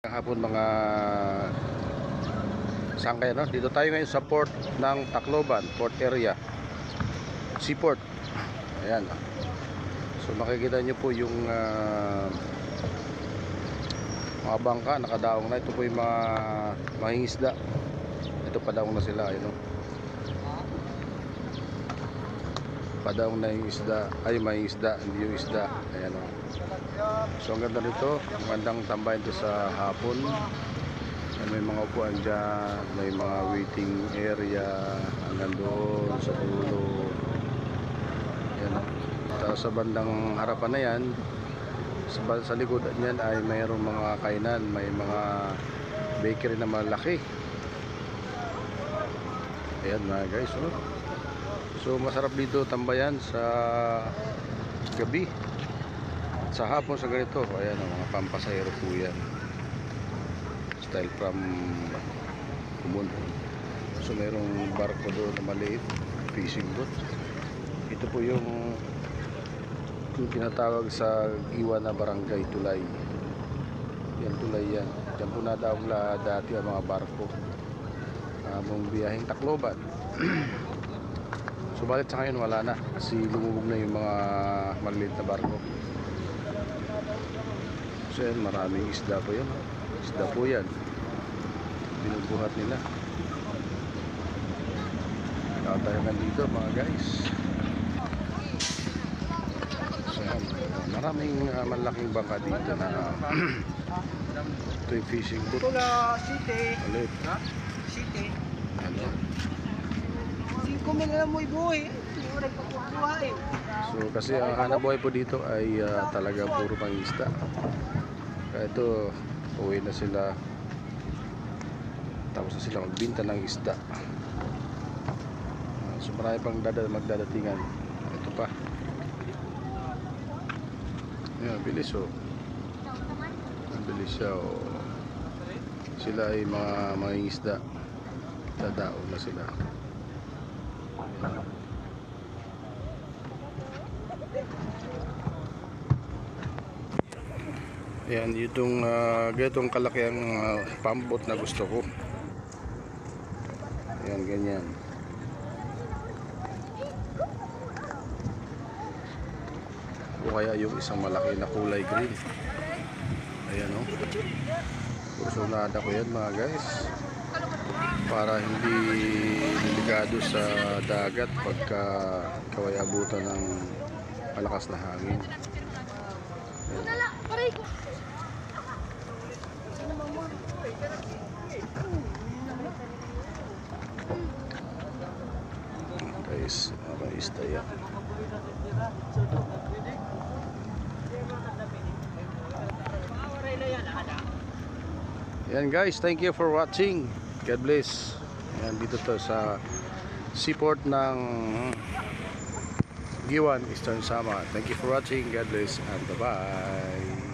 Hapon mga sangkay, no? Dito tayo ngayon sa port ng Tacloban, port area, seaport. Ayan. So makikita nyo po yung mga bangka nakadaong na. Ito po yung mga mangingisda. Ito padaong na sila, ayun, no? Padaong na yung isda, ay may isda, hindi yung isda. Ayan, no? So ang ganda nito, magandang tambayan ito sa hapon. May mga upuan dyan, may mga waiting area hanggang doon sa dulo. Ayan. Tapos sa bandang harapan na yan, sa likod niyan ay mayroong mga kainan, may mga bakery na malaki. Ayan mga guys, oh. So masarap dito tambayan sa gabi, sa hapon, sa ganito. Ayan, mga pampasahero po yan, style from Kumon. So mayroong barko doon na maliit, fishing boat. Ito po yung tinatawag sa Iwan na barangay, Tulay. Yan, Tulay yan. Diyan po nadaog dati ang mga barko mong biyaheng Tacloban. Subalit sa ngayon wala na, kasi lumubog na yung mga maliliit na barko. So yan, maraming isda po yan. Isda po yan, binubuhat nila. Nakatayangan dito mga guys. So yan, maraming malaking bangka dito na ito yung fishing boat. Ulit City. ano. 5 mil lang mo ibuhi. So kasi ang hanap buhay po dito ay talagang puro pangisda. Kaya ito, uwi na sila, tapos na sila magbinta ng isda. So marami pang magdadatingan. Ito pa. Ayan, bilis, oh. Ang bilis siya, oh. Sila ay mga isda. Dadao na sila. Ayan, itong ganitong kalaki ang pambot na gusto ko. Ayan, ganyan. O kaya yung isang malaki na kulay green. Ayan, o. Kursunada ko yan mga guys, para hindi delikado sa dagat pagka kaway abutan ng malakas na hangin. Guys, mga isda yan. Yan guys, thank you for watching. God bless. Yan, dito to sa seaport ng Giwan, Eastern Samar. Thank you for watching. God bless and bye-bye.